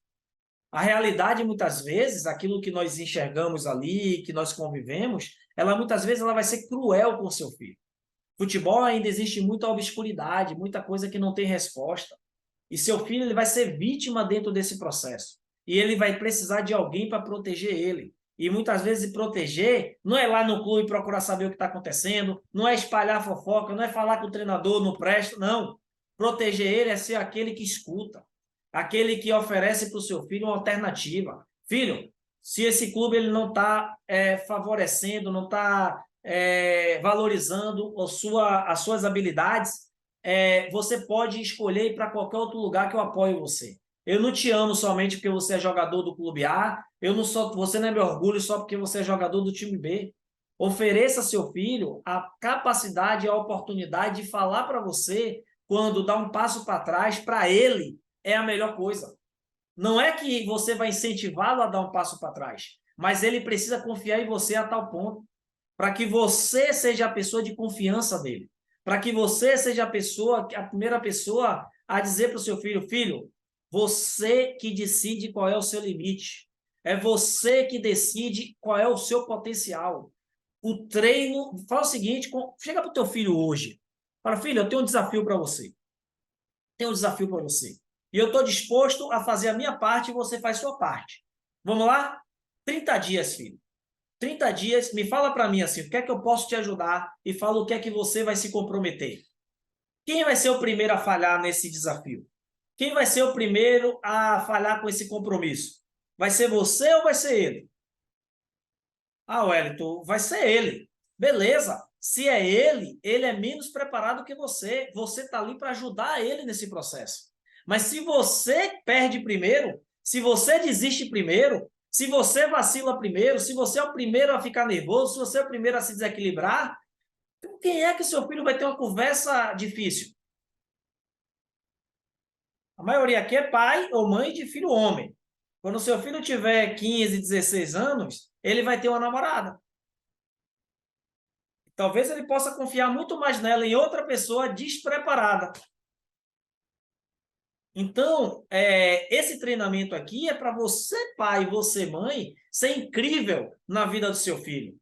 A realidade, muitas vezes, aquilo que nós enxergamos ali, que nós convivemos, ela muitas vezes ela vai ser cruel com o seu filho. Futebol ainda existe muita obscuridade, muita coisa que não tem resposta. E seu filho ele vai ser vítima dentro desse processo. E ele vai precisar de alguém para proteger ele. E muitas vezes proteger não é lá no clube procurar saber o que está acontecendo, não é espalhar fofoca, não é falar que o treinador não presta, não. Proteger ele é ser aquele que escuta, aquele que oferece para o seu filho uma alternativa. Filho, se esse clube ele não está favorecendo, não está valorizando as suas habilidades, você pode escolher ir para qualquer outro lugar que eu apoio você. Eu não te amo somente porque você é jogador do clube A, você não é meu orgulho só porque você é jogador do time B. Ofereça a seu filho a capacidade e a oportunidade de falar para você quando dá um passo para trás, para ele é a melhor coisa. Não é que você vai incentivá-lo a dar um passo para trás, mas ele precisa confiar em você a tal ponto para que você seja a pessoa de confiança dele, para que você seja a primeira pessoa a dizer para o seu filho, filho, você que decide qual é o seu limite, é você que decide qual é o seu potencial. O treino, fala o seguinte, chega para o teu filho hoje, fala, filho, eu tenho um desafio para você, tenho um desafio para você, e eu estou disposto a fazer a minha parte e você faz a sua parte. Vamos lá? 30 dias, filho. 30 dias, me fala para mim assim, o que é que eu posso te ajudar e fala o que é que você vai se comprometer. Quem vai ser o primeiro a falhar nesse desafio? Quem vai ser o primeiro a falhar com esse compromisso? Vai ser você ou vai ser ele? Ah, Wellington, vai ser ele. Beleza. Se é ele, ele é menos preparado que você. Você está ali para ajudar ele nesse processo. Mas se você perde primeiro, se você desiste primeiro, se você vacila primeiro, se você é o primeiro a ficar nervoso, se você é o primeiro a se desequilibrar, então quem é que seu filho vai ter uma conversa difícil? A maioria aqui é pai ou mãe de filho homem. Quando o seu filho tiver 15, 16 anos, ele vai ter uma namorada. Talvez ele possa confiar muito mais nela em outra pessoa despreparada. Então, esse treinamento aqui é para você, pai, você, mãe, ser incrível na vida do seu filho.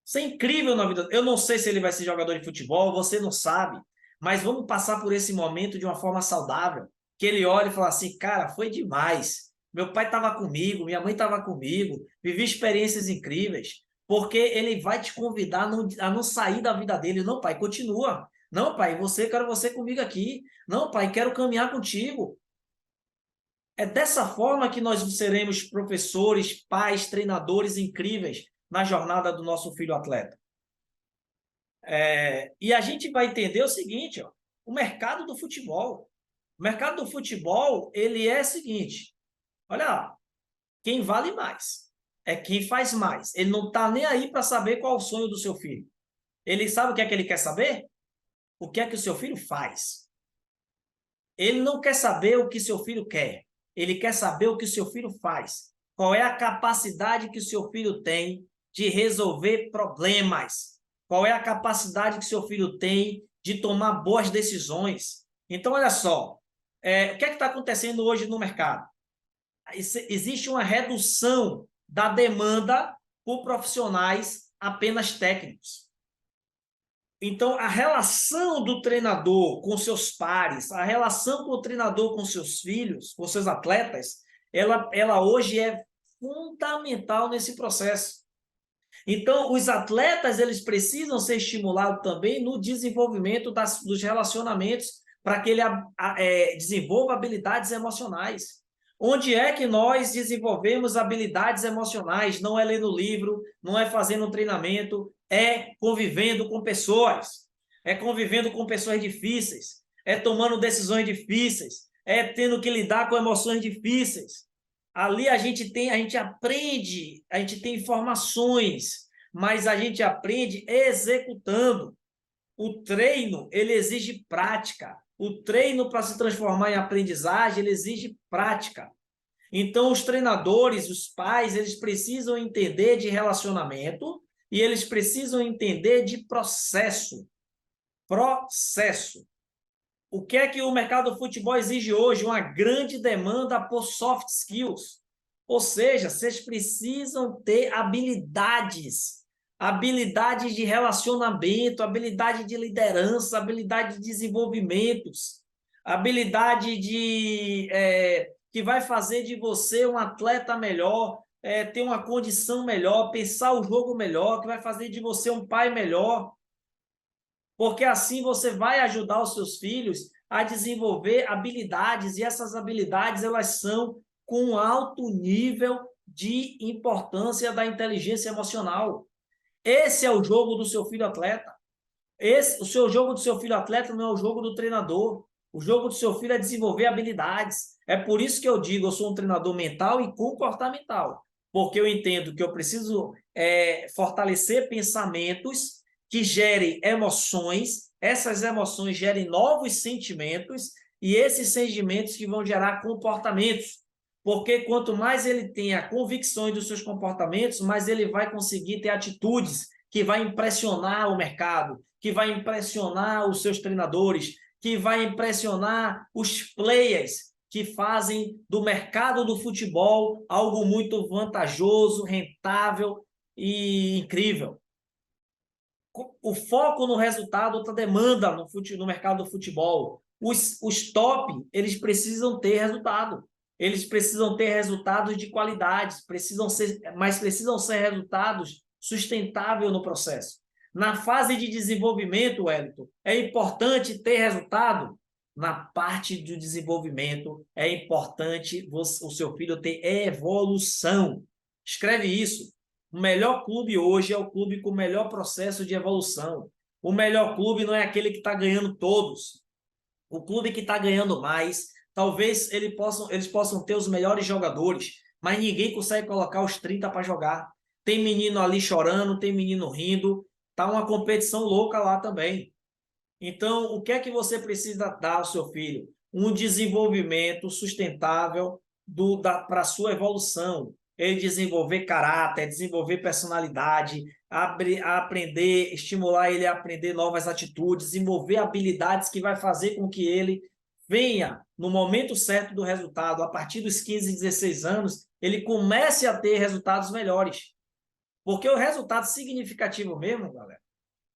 Ser incrível na vida. Eu não sei se ele vai ser jogador de futebol, você não sabe. Mas vamos passar por esse momento de uma forma saudável. Que ele olhe e fale assim, cara, foi demais. Meu pai estava comigo, minha mãe estava comigo, vivi experiências incríveis. Porque ele vai te convidar a não sair da vida dele. Não, pai, continua. Não, pai, quero você comigo aqui. Não, pai, quero caminhar contigo. É dessa forma que nós seremos professores, pais, treinadores incríveis na jornada do nosso filho atleta. E a gente vai entender o seguinte, ó, o mercado do futebol. O mercado do futebol, ele é o seguinte, olha lá, quem vale mais é quem faz mais. Ele não está nem aí para saber qual é o sonho do seu filho. Ele sabe o que é que ele quer saber? O que é que o seu filho faz. Ele não quer saber o que seu filho quer. Ele quer saber o que o seu filho faz. Qual é a capacidade que o seu filho tem de resolver problemas. qual é a capacidade que seu filho tem de tomar boas decisões. Então, olha só, o que é que está acontecendo hoje no mercado? Existe uma redução da demanda por profissionais apenas técnicos. Então, a relação do treinador com seus pares, a relação com o treinador com seus filhos, com seus atletas, ela hoje é fundamental nesse processo. Então, os atletas eles precisam ser estimulados também no desenvolvimento dos relacionamentos para que ele desenvolva habilidades emocionais. Onde é que nós desenvolvemos habilidades emocionais? Não é lendo livro, não é fazendo um treinamento, é convivendo com pessoas, é convivendo com pessoas difíceis, é tomando decisões difíceis, é tendo que lidar com emoções difíceis. Ali a gente aprende, a gente tem informações, mas a gente aprende executando. O treino, ele exige prática. O treino para se transformar em aprendizagem, ele exige prática. Então, os treinadores, os pais, eles precisam entender de relacionamento e eles precisam entender de processo. Processo. O que é que o mercado do futebol exige hoje? Uma grande demanda por soft skills. Ou seja, vocês precisam ter habilidades de relacionamento, habilidade de liderança, habilidade de desenvolvimentos, habilidade que vai fazer de você um atleta melhor, ter uma condição melhor, pensar o jogo melhor, que vai fazer de você um pai melhor. Porque assim você vai ajudar os seus filhos a desenvolver habilidades, e essas habilidades elas são com alto nível de importância da inteligência emocional. Esse é o jogo do seu filho atleta. O seu jogo do seu filho atleta não é o jogo do treinador. O jogo do seu filho é desenvolver habilidades. É por isso que eu digo, eu sou um treinador mental e comportamental, porque eu entendo que eu preciso fortalecer pensamentos que gerem emoções, essas emoções gerem novos sentimentos, e esses sentimentos que vão gerar comportamentos. Porque quanto mais ele tem a convicções dos seus comportamentos, mais ele vai conseguir ter atitudes que vai impressionar o mercado, que vai impressionar os seus treinadores, que vai impressionar os players que fazem do mercado do futebol algo muito vantajoso, rentável e incrível. O foco no resultado, outra demanda no mercado do futebol. Os top, eles precisam ter resultado. Eles precisam ter resultados de qualidade, mas precisam ser resultados sustentáveis no processo. Na fase de desenvolvimento, Wellington, é importante ter resultado. Na parte do desenvolvimento, é importante o seu filho ter evolução. Escreve isso. O melhor clube hoje é o clube com o melhor processo de evolução. O melhor clube não é aquele que está ganhando todos. O clube que está ganhando mais, talvez eles possam ter os melhores jogadores, mas ninguém consegue colocar os 30 para jogar. Tem menino ali chorando, tem menino rindo, tá uma competição louca lá também. Então, o que é que você precisa dar ao seu filho? Um desenvolvimento sustentável para a sua evolução. Ele desenvolver caráter, desenvolver personalidade, aprender, estimular ele a aprender novas atitudes, desenvolver habilidades que vai fazer com que ele venha, no momento certo do resultado, a partir dos 15, 16 anos, ele comece a ter resultados melhores. Porque o resultado significativo mesmo, galera,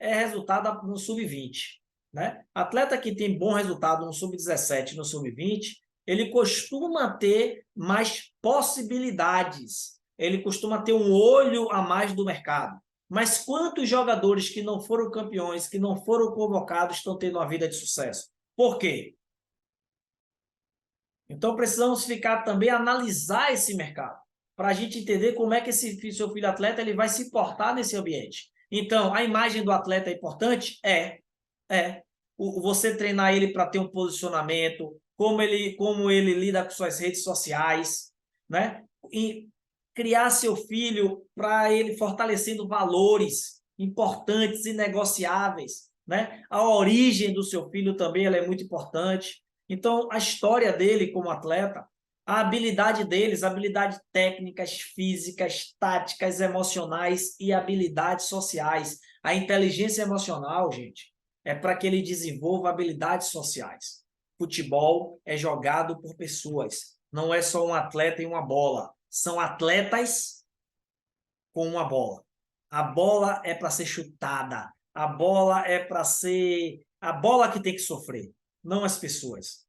é resultado no sub-20. Né? Atleta que tem bom resultado no sub-17, no sub-20, ele costuma ter mais possibilidades, ele costuma ter um olho a mais do mercado. Mas quantos jogadores que não foram campeões, que não foram convocados, estão tendo uma vida de sucesso? Por quê? Então precisamos ficar também analisar esse mercado, para a gente entender como é que esse seu filho atleta ele vai se portar nesse ambiente. Então, a imagem do atleta é importante? Você treinar ele para ter um posicionamento, como ele lida com suas redes sociais, né? E criar seu filho para ele fortalecendo valores importantes e negociáveis, né? A origem do seu filho também ela é muito importante. Então, a história dele como atleta, a habilidade deles, habilidades técnicas, físicas, táticas, emocionais e habilidades sociais. A inteligência emocional, gente, é para que ele desenvolva habilidades sociais. Futebol é jogado por pessoas, não é só um atleta e uma bola. São atletas com uma bola. A bola é para ser chutada, a bola é para ser a bola que tem que sofrer, não as pessoas.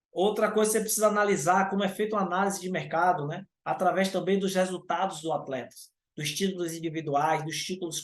Outra coisa que você precisa analisar, como é feita uma análise de mercado, né? Através também dos resultados do atleta, dos títulos individuais, dos títulos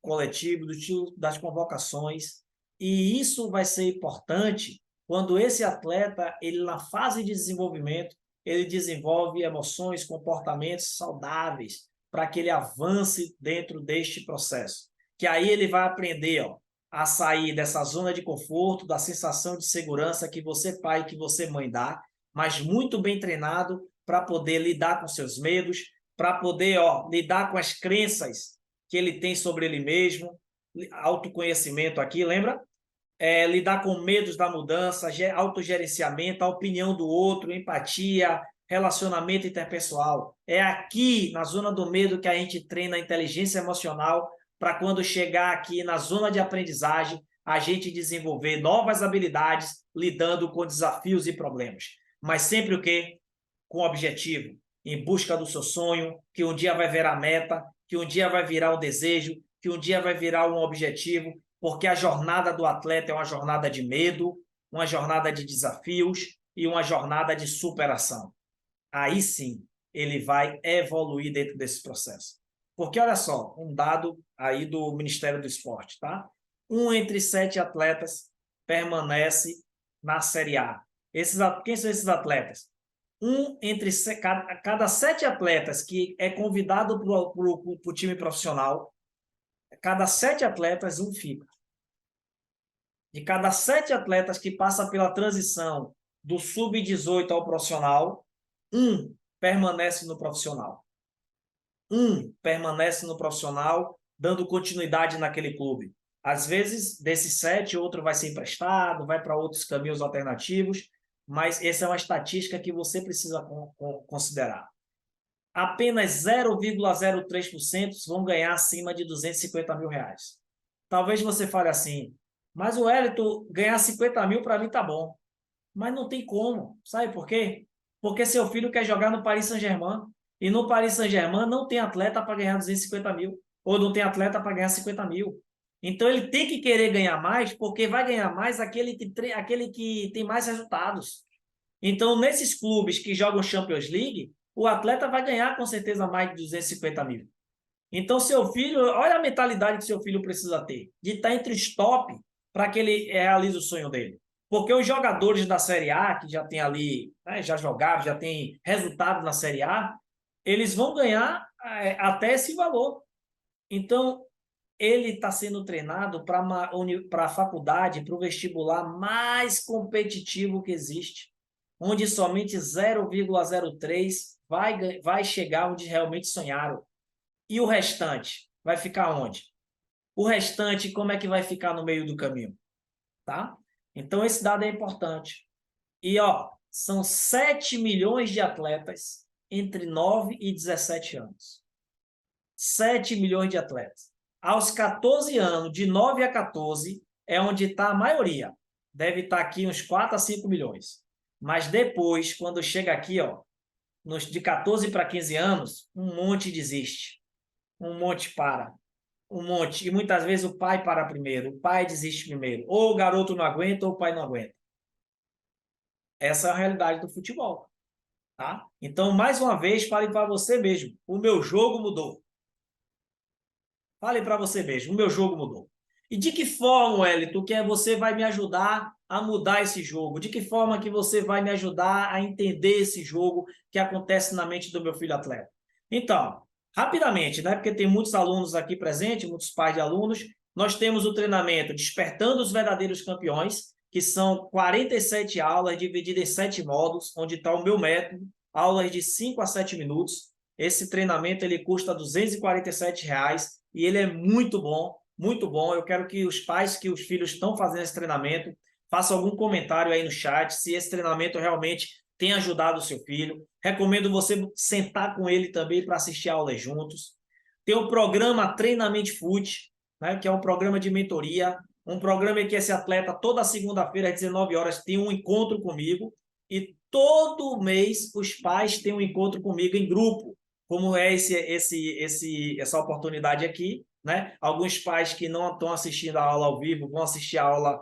coletivos, dos títulos das convocações. E isso vai ser importante quando esse atleta, ele na fase de desenvolvimento, ele desenvolve emoções, comportamentos saudáveis para que ele avance dentro deste processo. Que aí ele vai aprender, ó, a sair dessa zona de conforto, da sensação de segurança que você pai, que você mãe dá, mas muito bem treinado para poder lidar com seus medos, para poder lidar com as crenças que ele tem sobre ele mesmo, autoconhecimento aqui, lembra? Lidar com medos da mudança, autogerenciamento, a opinião do outro, empatia, relacionamento interpessoal. É aqui, na zona do medo, que a gente treina a inteligência emocional para quando chegar aqui na zona de aprendizagem, a gente desenvolver novas habilidades lidando com desafios e problemas. Mas sempre o quê? Com objetivo, em busca do seu sonho, que um dia vai virar meta, que um dia vai virar um desejo, que um dia vai virar um objetivo, porque a jornada do atleta é uma jornada de medo, uma jornada de desafios e uma jornada de superação. Aí sim, ele vai evoluir dentro desse processo. Porque, olha só, um dado aí do Ministério do Esporte, tá? 1 entre 7 atletas permanece na Série A. Quem são esses atletas? Cada 7 atletas que é convidado para o time profissional, cada 7 atletas, um fica. De cada 7 atletas que passa pela transição do sub-18 ao profissional, um permanece no profissional. Um permanece no profissional, dando continuidade naquele clube. Às vezes, desses 7, outro vai ser emprestado, vai para outros caminhos alternativos, mas essa é uma estatística que você precisa considerar. Apenas 0,03% vão ganhar acima de 250 mil reais. Talvez você fale assim, mas o Wellington, ganhar 50 mil para mim tá bom. Mas não tem como. Sabe por quê? Porque seu filho quer jogar no Paris Saint-Germain. E no Paris Saint-Germain não tem atleta para ganhar 250 mil. Ou não tem atleta para ganhar 50 mil. Então ele tem que querer ganhar mais, porque vai ganhar mais aquele que tem mais resultados. Então, nesses clubes que jogam Champions League, o atleta vai ganhar com certeza mais de 250 mil. Então, seu filho, olha a mentalidade que seu filho precisa ter, de estar entre os top para que ele realize o sonho dele. Porque os jogadores da Série A, que já tem ali, né, já jogaram, já tem resultado na Série A, eles vão ganhar até esse valor. Então, ele está sendo treinado para a faculdade, para o vestibular mais competitivo que existe, onde somente 0,03 vai chegar onde realmente sonharam. E o restante vai ficar onde? O restante, como é que vai ficar no meio do caminho? Tá? Então, esse dado é importante. E, são 7 milhões de atletas entre 9 e 17 anos. 7 milhões de atletas. Aos 14 anos, de 9 a 14, é onde está a maioria. Deve estar aqui uns 4 a 5 milhões. Mas depois, quando chega aqui, de 14 para 15 anos, um monte desiste. Um monte para. Um monte. E muitas vezes o pai para primeiro. O pai desiste primeiro. Ou o garoto não aguenta, ou o pai não aguenta. Essa é a realidade do futebol. Tá? Então, mais uma vez, fale para você mesmo. O meu jogo mudou. Fale para você mesmo. O meu jogo mudou. E de que forma, Wellington, que você vai me ajudar a mudar esse jogo? De que forma que você vai me ajudar a entender esse jogo que acontece na mente do meu filho atleta? Então, rapidamente, né? Porque tem muitos alunos aqui presentes, muitos pais de alunos. Nós temos o treinamento Despertando os Verdadeiros Campeões, que são 47 aulas divididas em 7 módulos, onde está o meu método, aulas de 5 a 7 minutos. Esse treinamento ele custa R$ 247 e ele é muito bom, muito bom. Eu quero que os pais que os filhos estão fazendo esse treinamento façam algum comentário aí no chat se esse treinamento realmente tem ajudado o seu filho. Recomendo você sentar com ele também para assistir a aula juntos. Tem o programa Treinamento Foot, né, que é um programa de mentoria, um programa em que esse atleta, toda segunda-feira, às 19 horas, tem um encontro comigo, e todo mês os pais têm um encontro comigo em grupo, como é essa oportunidade aqui, né? Alguns pais que não estão assistindo a aula ao vivo vão assistir a aula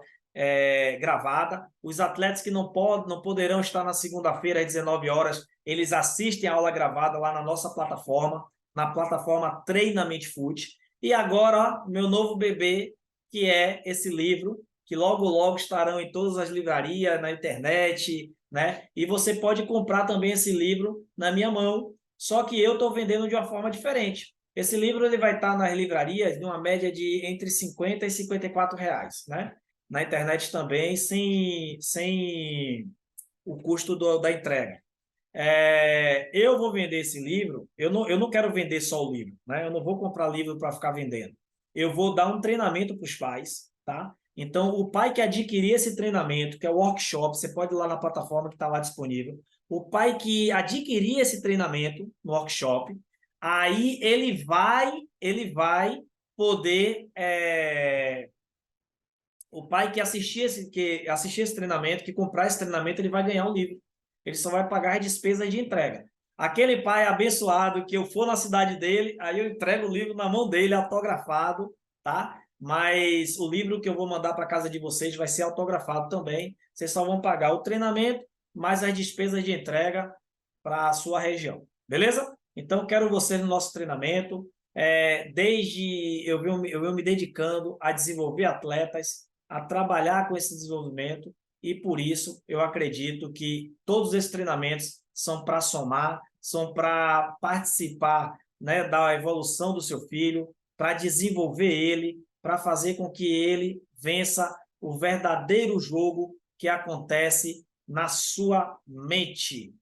gravada. Os atletas que não poderão estar na segunda-feira às 19 horas, eles assistem a aula gravada lá na nossa plataforma, na plataforma Treinamento Foot. E agora, ó, meu novo bebê, que é esse livro, que logo, logo estarão em todas as livrarias, na internet, né? E você pode comprar também esse livro na minha mão, só que eu estou vendendo de uma forma diferente. Esse livro ele vai estar nas livrarias de uma média de entre 50 e 54 reais, né? Na internet também, sem o custo da entrega. Eu vou vender esse livro, eu não quero vender só o livro, né? Eu não vou comprar livro para ficar vendendo. Eu vou dar um treinamento para os pais, tá? Então, o pai que adquirir esse treinamento, que é o workshop, você pode ir lá na plataforma que está lá disponível. O pai que adquirir esse treinamento no workshop, aí ele vai poder o pai que assistir esse treinamento, que comprar esse treinamento, ele vai ganhar um livro. Ele só vai pagar as despesas de entrega. Aquele pai abençoado que eu for na cidade dele, aí eu entrego o livro na mão dele, autografado, tá? Mas o livro que eu vou mandar para casa de vocês vai ser autografado também. Vocês só vão pagar o treinamento, mais as despesas de entrega para a sua região. Beleza? Então, quero você no nosso treinamento. Desde eu venho me dedicando a desenvolver atletas, a trabalhar com esse desenvolvimento, e por isso eu acredito que todos esses treinamentos são para somar, são para participar, né, da evolução do seu filho, para desenvolver ele, para fazer com que ele vença o verdadeiro jogo que acontece na sua mente.